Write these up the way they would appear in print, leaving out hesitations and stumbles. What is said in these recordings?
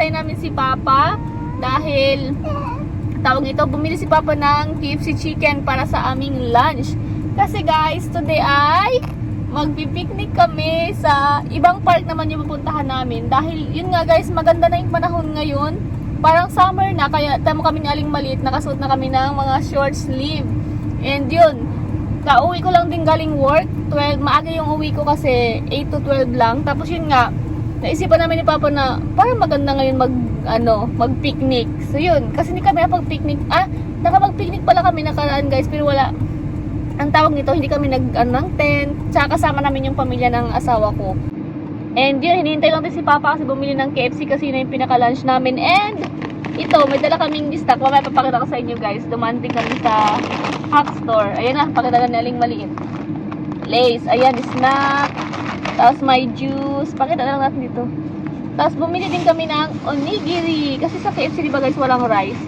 hinihintay namin si Papa dahil bumili si Papa ng KFC chicken para sa aming lunch. Kasi guys, today ay magpipiknik kami sa ibang park naman yung pupuntahan namin. Dahil yun nga guys, maganda na yung panahon ngayon. Parang summer na, kaya tamo kami ng Aling Maliit, nakasuot na kami ng mga short sleeve. And yun, kauwi ko lang din galing work, 12, maaga yung uwi ko kasi 8 to 12 lang. Tapos yun nga, naisipan namin ni Papa na parang maganda ngayon mag-picnic. So yun, kasi hindi kami nakapag-picnic. Nakapag-picnic pala kami nakaraan guys, pero wala. Ang tawag nito, hindi kami ng tent. Tsaka kasama namin yung pamilya ng asawa ko. And yun, hinihintay lang din si Papa kasi bumili ng KFC kasi na yung pinaka-lunch namin. And ito, may dala kaming stock. Mamaya papakita ko sa inyo guys. Dumaan din kami sa Hack Store. Ayan na, pakita na Aling Maliit. Lace, ayan, snack. Tapos may juice. Pakita na lang natin dito. Tapos bumili din kami ng onigiri. Kasi sa KFC diba guys, walang rice.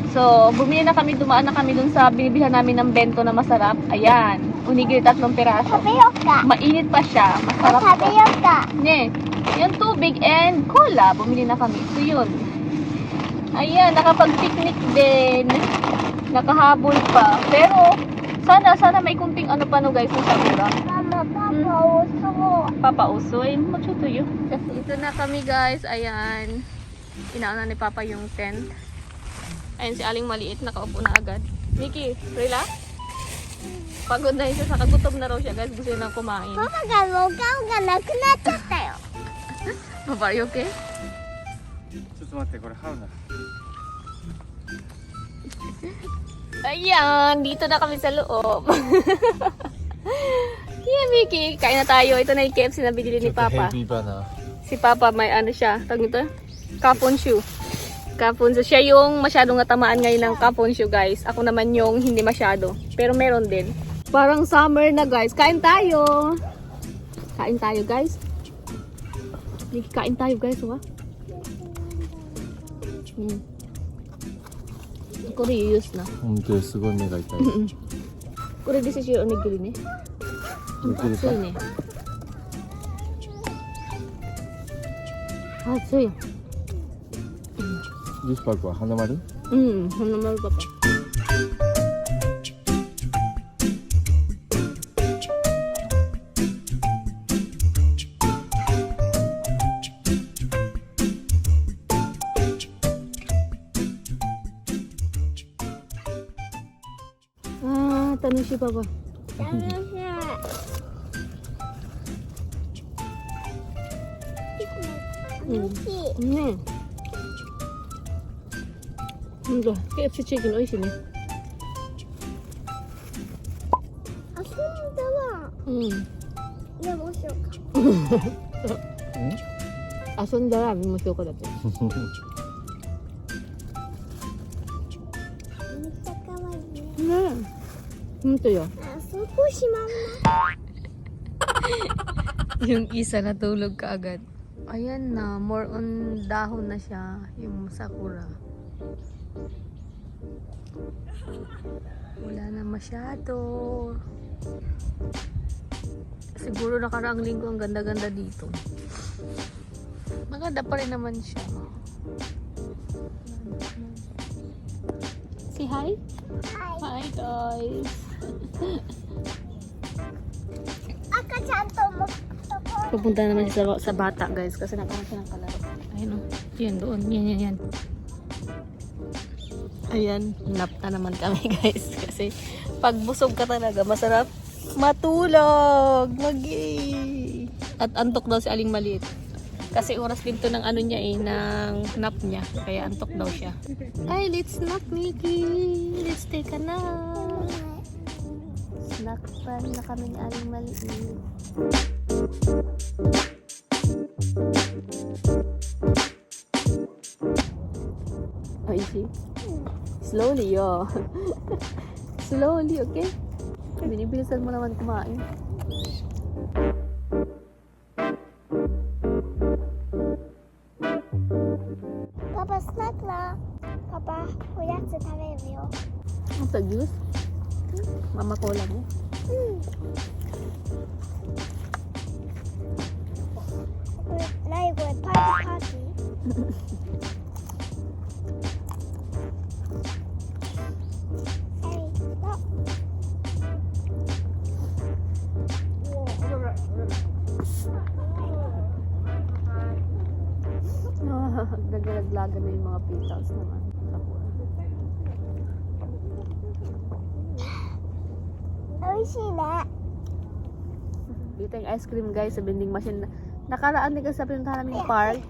So, bumili na kami, dumaan na kami dun sa binibilhan namin ng bento na masarap. Ayan, onigiri 3 piraso. Mainit pa siya. Masarap pa. Ne, yung tubig and cola. Bumili na kami. So, yun. Ayan, nakapag-picnic din. Nakahabol pa. Pero, sana may kunting ano pa no guys, yung sabura. Mama, papauso. Papauso? Ay, machuto yun. Kasi ito na kami guys. Ayan. Inauna ni Papa yung tent. Ayan si Aling Maliit, nakaupo na agad. Miki, relax? Pagod na siya, nakagutom na raw siya guys. Gusto niya na kumain. Papa, gano'n ka nakunachattayo. Papa, are you okay? ちょっと待って、これハウナ。 Ayan, dito na kami sa loob. Yeah, Miki, kain na tayo. Ito na yung KFC na binili ni Papa. Heavy ba na? Si Papa may ano siya, tawag nito? Kaponshu. Kaponshu. Siya yung masyadong natamaan ngayon ng kaponshu guys. Ako naman yung hindi masyado. Pero meron din. Parang summer na guys. Kain tayo. Kain tayo guys. Miki, kain tayo guys. Wa? Ko reuse na. 本当にすごい目が痛い。これですしおにぎりね。熱いね。熱い。 This park は花丸？ 花丸パパ。楽しいパパ。ね。KFC チキン美味しいね。遊んだわ。でもしようか。遊んだら面白かったって。めっちゃ可愛いね。ねえ。ほんとよ。あそこしまうな。 Yung isa natulog ka agad. Ayan na, more on dahon na siya, yung sakura. Wala na masyado. Siguro nakaraang linggo ang ganda-ganda dito. Maganda pa rin naman siya. Say hi? Hi guys! Akachan mo. Pupunta naman siya sa bata guys kasi nakakuha siya ng kalaro. Ayun o. Yan doon. Yan. Ayan. Nap na naman kami guys. Kasi pag busog ka talaga masarap matulog. At antok daw si Aling Maliit. Kasi oras din to ng ano niya ng nap niya. Kaya antok daw siya. Ay, let's nap Mickey. Let's take a nap. Snack pa na kami ni Aling Maliit. Oh, easy. Slowly, yo. Slowly, okay? Binibilisan mo naman kumain. Papa, snack na. Papa, o yatsu 食べるよ。 Ito, juice? Mama cola mo? Naglalaglagan na yung mga petals naman. Dito yung ice cream guys sa vending machine. Nakaraan din kasi sa pinuntahan namin yung park.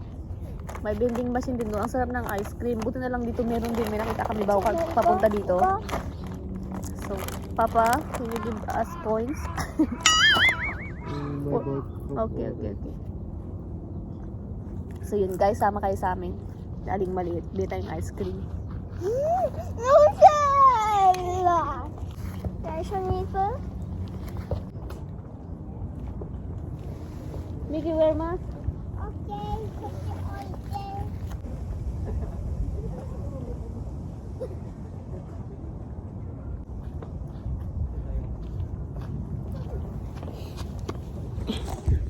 May vending machine din doon. Ang sarap ng ice cream. Buti na lang dito meron din. May nakita kami bago papunta dito. So, Papa, can you give us points? Okay. So yun guys, sama kayo sa amin. Aling maliit. Dito yung ice cream. Mickey, wear mask?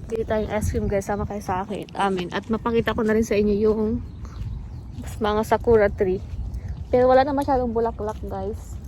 Dito tayong ice cream guys, sama kayo sa amin. At mapakita ko na rin sa inyo yung mga sakura tree. Pero wala na masyadong bulaklak guys.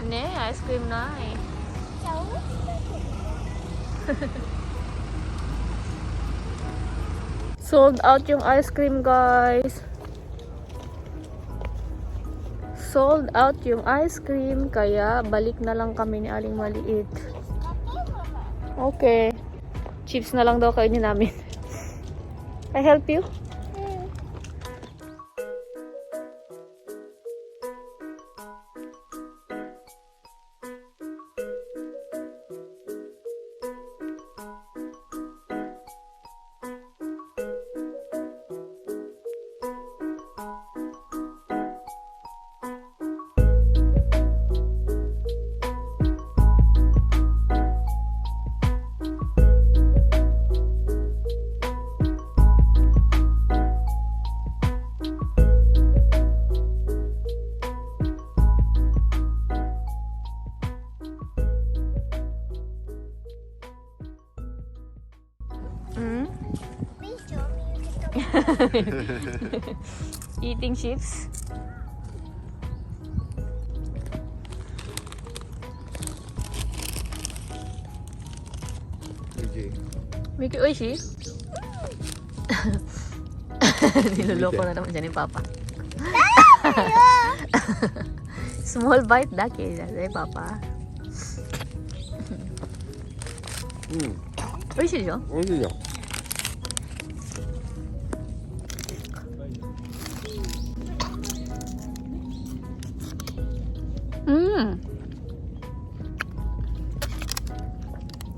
Ne, ice cream na eh. Sold out yung ice cream guys. Sold out yung ice cream. Kaya balik na lang kami ni Aling Maliit. Okay. Chips na lang daw kainin namin. I help you? Eating chips. Mickey, oishi? Niloloko na naman dyan ni Papa. Small bite dake dahil Papa. Oishi deしょ? 美味しいよ。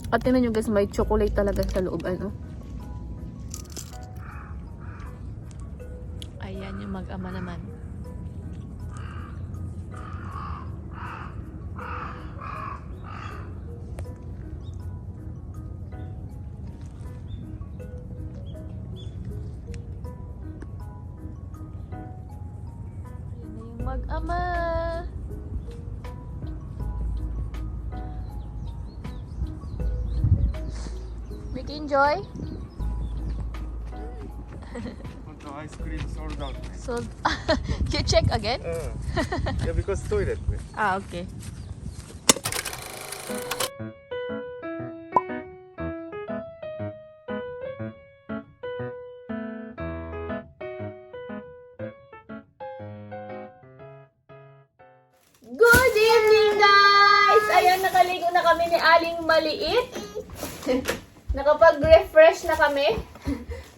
At tingnan nyo guys, may chocolate talaga sa loob, ano? Ayan yung mag-ama naman. Ayan na yung mag-ama. Enjoy. Ice cream sold out. So, you check again? Yeah, because toilet. Ah, okay. Good evening, guys! Ayan, nakaligo na kami ni Aling Maliit. Nakapag-refresh na kami.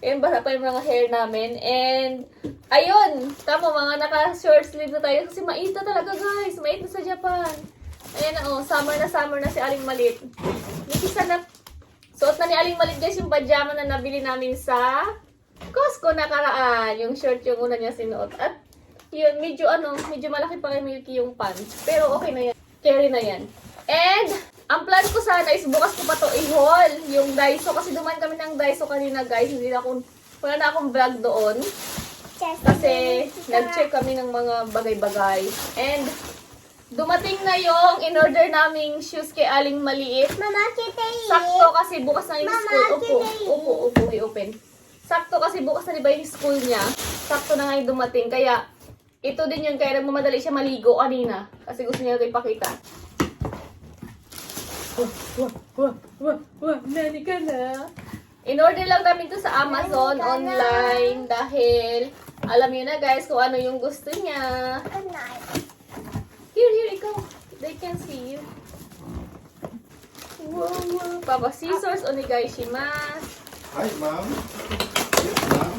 Ayan, basa pa yung mga hair namin. And, ayun, tama, mga naka-short sleeve na tayo. Kasi mainit na talaga, guys. Mainit na sa Japan. Ayan na, summer na si Aling Maliit. Nikisa na, suot na ni Aling Maliit, guys, yung pajama na nabili namin sa Costco nakaraan. Yung short yung una niya sinuot. At, yun, medyo malaki pa kay Milky yung pants. Pero okay na yan. Carry na yan. And, ang plan ko sana is bukas ko pa to i-haul yung Daiso. Kasi duman kami ng Daiso kanina, guys. Wala na akong vlog doon. Kasi, nag-check kami ng mga bagay-bagay. And, dumating na yung in-order naming shoes kay Aling Maliit. Mama, kita yun. Sakto kasi bukas na yung Mama, school. kita Upo, i-open. Sakto kasi bukas na diba yung school niya. Sakto na nga yung dumating. Kaya, ito din yun, kaya nagmamadali siya maligo kanina. Kasi gusto niya ito ipakita. Nani ka na? In-order lang namin ito sa Amazon online dahil alam niyo na guys kung ano yung gusto niya. Here, ikaw. They can see you. Wow. Papa scissors, onegaishimasu. Hi, ma'am. Yes, ma'am.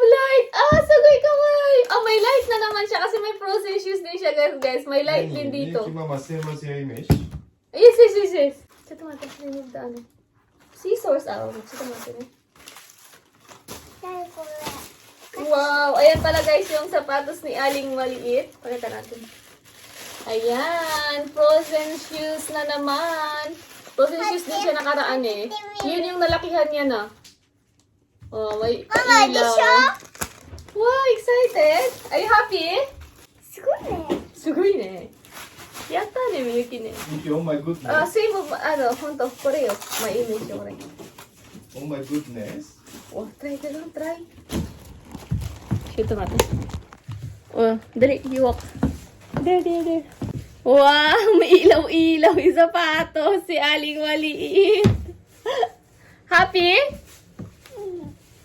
Light! Sagay kamay! May light na naman siya kasi may frozen shoes din siya, guys. May light din dito. Mama, same as your image. Yes. Check natin. Remove the ano. Scissors. Check natin. Wow! Ayan pala, guys, yung sapatos ni Aling Maliit. Pakita natin. Ayan! Frozen shoes na naman. Frozen shoes din siya nakaraan eh. Yun yung nalakihan niya na. Oh, may Mama, ilaw. this siya? Wow, excited? Are you happy? すごいね。すごいね。やったね、みゆきね。 Miki, oh my goodness. 水分、ほんと、これよ。まあ、いいね、これ。 Oh my goodness. Try ka lang, try. Ito nga to. Dali, you walk. There. Wow, may ilaw-ilaw yung sapatos si Aling Maliit. Happy?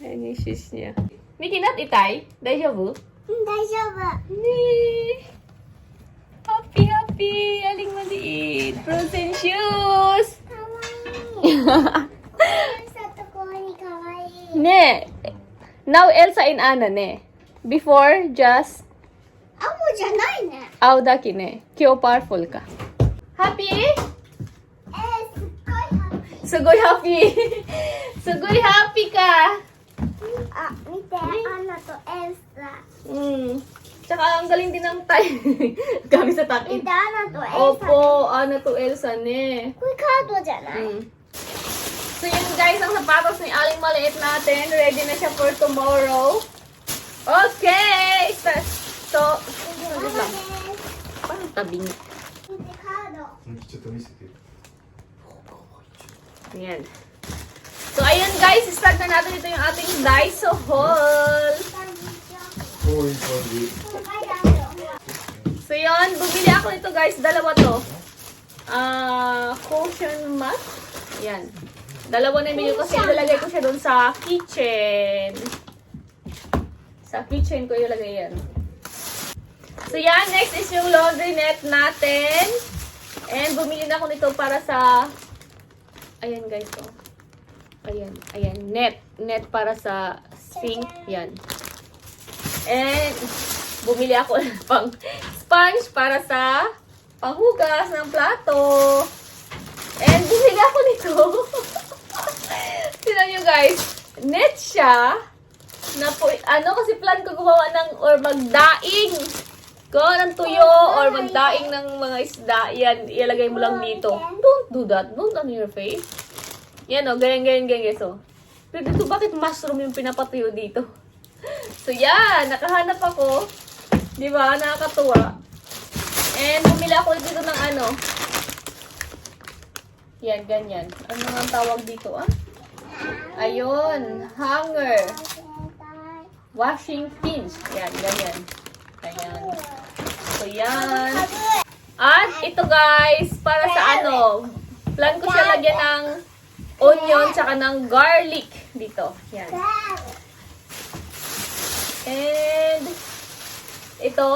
Ayan yung shoes niya. Miki, not itay? Daijoubu? 大丈夫。 Nee. Happy, Aling Maliit. Frozen shoes. かわいい。さとこにかわいい。 Ne. Now, Elsa in Anna, ne. Before, just 青じゃないね。 Audaki, ne. Kyo powerful ka. Happy? すっごいハッピー。 Sugoy happy ka. あ、見て、アンナとエルサ。 Tsaka, ang galing din ng tie. Kami sa 見 takin. て、アンナとエルサ。 Opo, Anna to Elsa, ne. これカードじゃない。 So yun guys, ang sapatos ni Aling Maliit natin. Ready na siya for tomorrow. Okay! So, wait lang. Parang tabi niya. 見て、カード。ちょっと見せて。 Ayan. So ayun guys, start na natin ito yung ating Daiso haul. こういう感じ。 So yun, bumili ako nito guys. Dalawa to. Cushion mat. Yan. Dalawa na yung kasi ilalagay ko siya doon sa kitchen. Sa kitchen ko ilalagay yan. So yan, next is yung laundry net natin. And bumili na ako nito para sa... Ayan guys, oh. Ayan, net para sa sink. Yan. And bumili ako ng pang sponge para sa panghugas ng plato. And bumili ako nito. Tignan nyo guys, net siya. Na po, kasi plan ko gumawa ng or magdaing ko ng tuyo or magdaing ng mga isda. Yan, ilagay mo lang dito. Don't do that. Don't on your face. Yan o, ganyan guys o. Pero dito, bakit mushroom yung pinapatuyo dito? So yan, nakahanap ako. Di ba? Nakakatuwa. And bumili ako dito ng ano. Yan, ganyan. Ano nga ang tawag dito Ayun, hanger. Washing pins. Yan, ganyan. Ayan. So yan. At ito guys, para sa ano, plan ko siya lagyan ng onion tsaka ng garlic dito. Yan. And ito,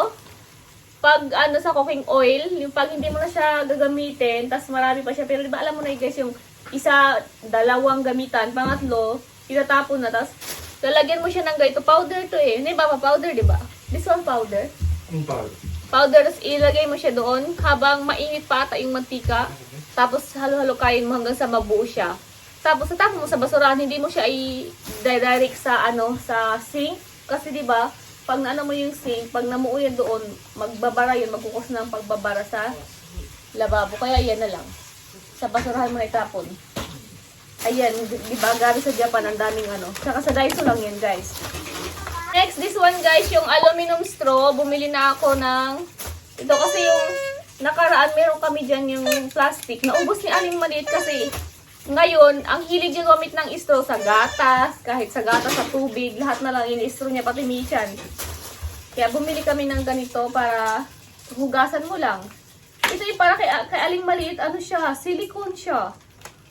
pag ano sa cooking oil, yung pag hindi mo na siya gagamitin, tas marami pa siya, pero di ba alam mo na guys, yung isa, dalawang gamitan, pangatlo, itatapon na, tas lalagyan mo siya ng ganito, powder to eh. Hindi ba powder, di ba? This one powder. Powder, tas ilagay mo siya doon habang mainit pa ata yung mantika. Tapos halo-halo kain mo hanggang sa mabuo siya. Tapos tatapon mo sa basurahan, hindi mo siya i-direct sa ano, sa sink. Kasi di ba, pag naano mo yung sink, pag namuo yan doon, magbabara yun, magkukos ng pagbabara sa lababo. Kaya yan na lang. Sa basurahan mo na itapon. Ayan, di ba, gabi sa Japan, ang daming ano. Saka sa Daiso lang yan, guys. Next, this one, guys, yung aluminum straw. Bumili na ako ng, ito kasi yung nakaraan, meron kami dyan yung plastic. Naubos ni Aling Maliit kasi ngayon, ang hilig niya gamit ng straw sa gatas, kahit sa gatas, sa tubig, lahat na lang yung straw niya, pati michan. Kaya bumili kami ng ganito para hugasan mo lang. Ito yung para kay Aling Maliit, ano siya, silicone siya.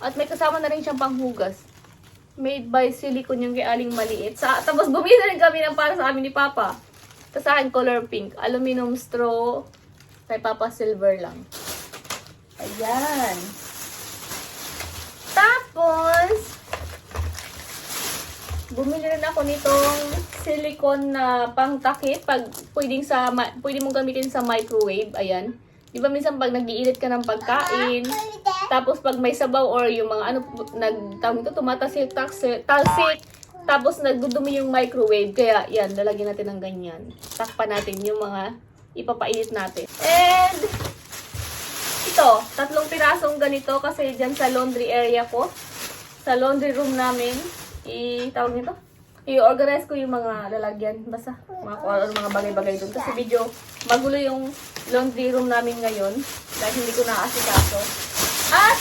At may kasama na rin siyang panghugas. Made by silicone yung kay Aling Maliit. Tapos bumili na rin kami ng para sa amin ni Papa. Tapos sa akin, color pink. Aluminum straw. Kay Papa, silver lang. Ayan. Tapos, bumili rin ako nitong silicone na pangtakip. Pwede mong gamitin sa microwave. Ayan. Di ba minsan pag nag-iinit ka ng pagkain, tapos pag may sabaw or yung mga ano, tumatasik, talsik, tapos nagdudumi yung microwave. Kaya yan, lalagyan natin ng ganyan. Takpan natin yung mga ipapainit natin. And, ito, 3 pirasong ganito kasi dyan sa laundry area ko, sa laundry room namin, tawag nito, i-organize ko yung mga lalagyan. Basta, mga bagay-bagay doon. Kasi medyo magulo yung laundry room namin ngayon. Dahil hindi ko naasikaso. At,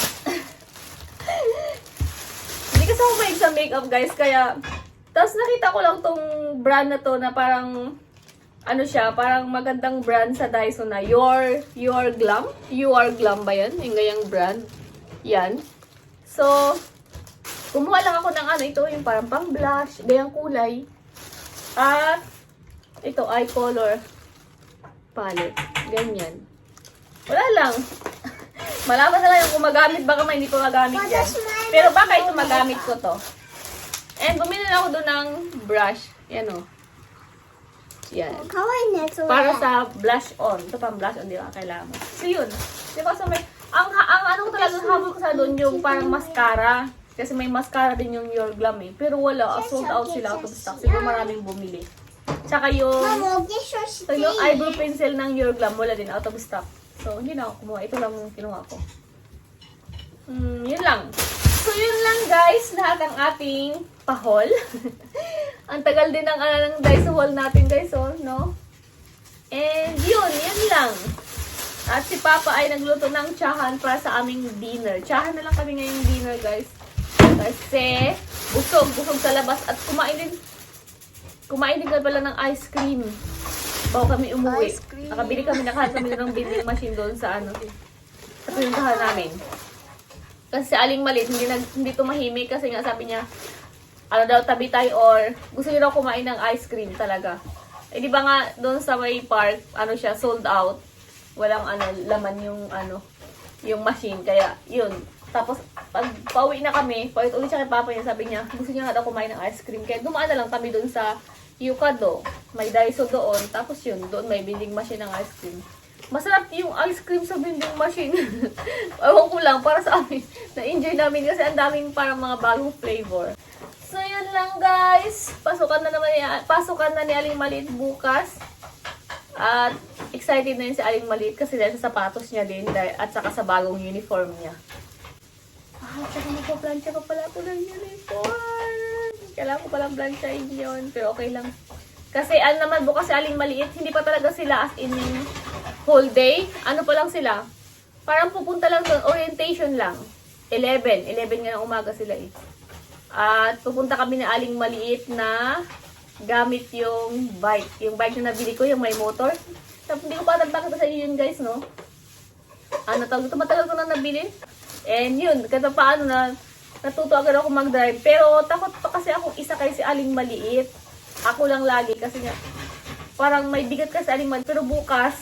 hindi kasi ako mahilig sa makeup guys. Kaya, tapos nakita ko lang tong brand na to na parang, ano siya, parang magandang brand sa Daiso na Your Glam. Your Glam ba yan? Yung gayang brand. Yan. So, kumuha lang ako ng ano, ito yung parang pang blush, gayang kulay. At, ito, eye color palette. Ganyan. Wala lang. Malaman na lang yung kung magamit, baka may hindi ko magamit yan. Pero baka ito magamit ko to. And bumili na ako doon ng brush. Yan o. Yan. Para sa blush on. Ito pang blush on, di ba? Kailangan mo. So yun. Di ba so may, ang ano ko talaga habol ko sa doon yung parang mascara. Kasi may mascara din yung Your Glam eh. Pero wala. Sold out sila out of stock. Siguro maraming bumili. Tsaka yung eyebrow pencil ng Your Glam, wala din, out of stock. So, hindi na ako kumuha. Ito lang yung kinuha ko. Yun lang. So, yun lang guys, lahat ang ating pahol. Ang tagal din ng Daiso haul natin guys, oh, no? And yun lang. At si Papa ay nagluto ng tsahan para sa aming dinner. Tsahan na lang kami ngayong dinner guys. Kasi, busog sa labas. At kumain din ka pala ng ice cream. Bago kami umuwi. Nakahan kami ng vending machine doon sa sa pinuntahan namin. Kasi si Aling Maliit, hindi tumahimik kasi nga sabi niya, tabi tayo or gusto niya daw kumain ng ice cream talaga. Eh di ba nga doon sa may park, siya, sold out. Walang laman yung machine. Kaya yun. Tapos pag pauwi na kami, paulit-ulit siya kay Papa niya, sabi niya, gusto niya nga daw kumain ng ice cream. Kaya dumaan na lang kami doon sa Yukado. May Daiso doon. Tapos yun, doon may vending machine ng ice cream. Masarap yung ice cream sa vending machine. Ewan ko lang, para sa amin. Na-enjoy namin kasi ang daming parang mga bagong flavor. So yun lang guys. Pasukan na ni Aling Maliit bukas. At excited na yun si Aling Maliit kasi dahil sa sapatos niya din at saka sa bagong uniform niya. Tsaka magpa-plancha pa pala ako ng uniform. Kailangan ko palang planchahin yun. Pero okay lang. Kasi naman bukas si Aling Maliit, hindi pa talaga sila as in whole day. Ano pa lang sila? Parang pupunta lang doon, orientation lang. 11 nga ng umaga sila eh. At pupunta kami na Aling Maliit na gamit yung bike. Yung bike na nabili ko, yung may motor. Tapos hindi ko pa nagpakita sa inyo yun guys, no? ano tawag ito, matagal ko na nabili. And yun, kada paano na, natuto agad ako mag-drive. Pero takot pa kasi ako isa kay si Aling Maliit. Ako lang lagi kasi nga, parang may bigat kasi Aling Maliit. Pero bukas,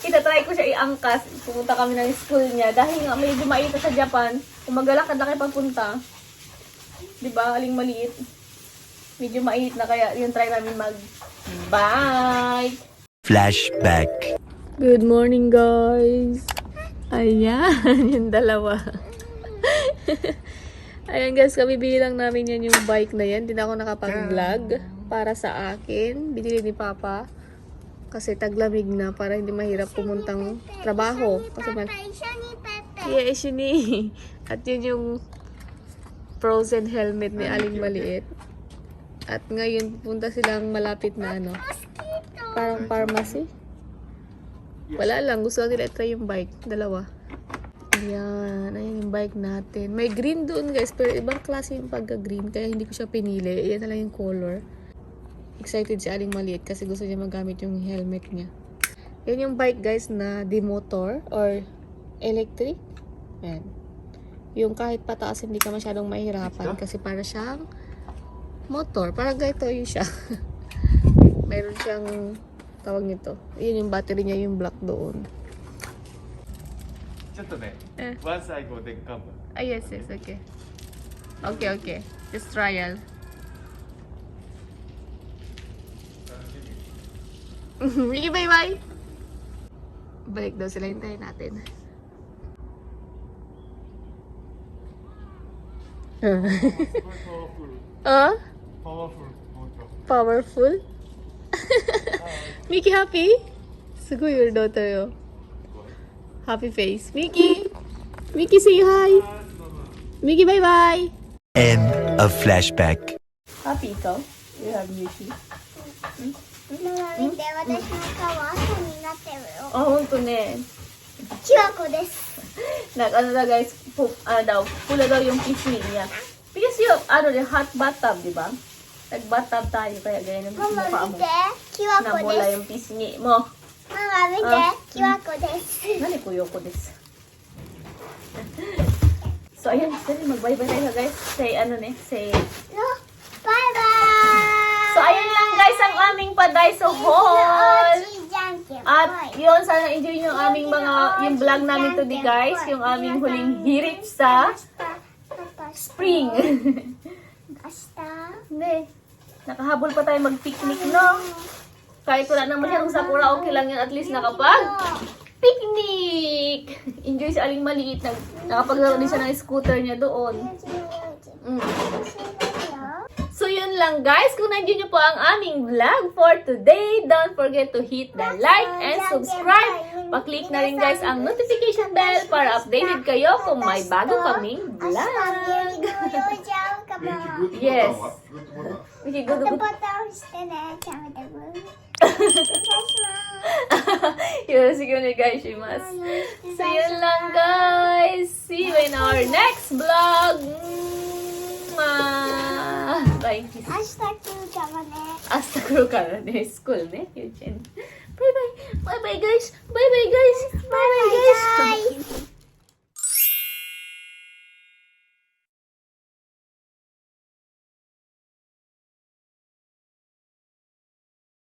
itatry ko siya iangkas. Pumunta kami ng school niya. Dahil nga medyo mainit sa Japan, kung maglalakad na kayo papunta, diba, Aling Maliit? Medyo mainit na kaya yun try namin mag-bike. Flashback. Good morning, guys. Ayan, yung dalawa. Ayan, guys, kabibili lang namin yan yung bike na yan. Hindi na ako nakapag-vlog para sa akin. Binili ni Papa. Kasi taglamig na para hindi mahirap pumuntang trabaho. Kasi yeah, ni. At yun yung frozen helmet ni Aling Maliit. At ngayon, pupunta silang malapit na ano. Parang pharmacy. Wala lang. Gusto lang nila i-try yung bike. Dalawa. Ayan. Ayan yung bike natin. May green doon, guys. Pero ibang klase yung pagka-green. Kaya hindi ko siya pinili. Ayan na lang yung color. Excited si Aling Maliit kasi gusto niya magamit yung helmet niya. Yan yung bike, guys, na di-motor or electric. Ayan. Yung kahit pataas, hindi ka masyadong mahirapan kasi para siyang motor. Parang ganito yun siya. Mayroon siyang tawag nito. Yun yung battery niya, yung black doon. ちょっとね、Eh. once I go then come. Ah, yes, okay. Okay. Just trial. Mickey, bye-bye! Balik daw sila, hintayin natin. Ah? Powerful? Mickey, happy? Sugo your daughter yo. Happy face. Mickey! Mickey, say hi! Mickey, bye-bye! End of flashback. Happy ikaw? You have Mickey? ママ見て、私の顔朝になってるよ。 Oh, honto ne. キワコです。 Ano na guys, pula daw yung pisngi niya. Because yung, hot bathtub, di ba? Nag-bathtub tayo, kaya ganyan yung マ mukha マ mo. 見て、キワコ Namula です。 yung pisngi mo. ママ見て、キワコです。 Nani kuyoko des. So, ayan, sorry, mag-bye-bye tayo guys. Say, say. のバイバイ。 So, ayan lang guys ang aming Padaiso haul. At yun, sana enjoy nyo ang aming yung vlog namin today guys. Yung aming huling hirit sa spring. Hindi. Nakahabol pa tayo mag-picnic, no? Kahit wala naman masyadong sakura, okay lang yun. At least nakapag-picnic! Enjoy si Aling Maliit. Nakapaglaro din siya ng scooter niya doon. So yun lang guys, kung nandiyo nyo po ang aming vlog for today, don't forget to hit the like and subscribe. Pa-click na rin guys ang notification bell para updated kayo kung may bago kaming vlog. Yes. Mickey, good. Yoroshiku onegaishimasu. So yun lang guys. See you in our next vlog. Bye. 明日来るからね。明日来るからね、スクールね、幼稚園。バイバイ、バイバイ、guys. バイバイ、guys. バイバイ。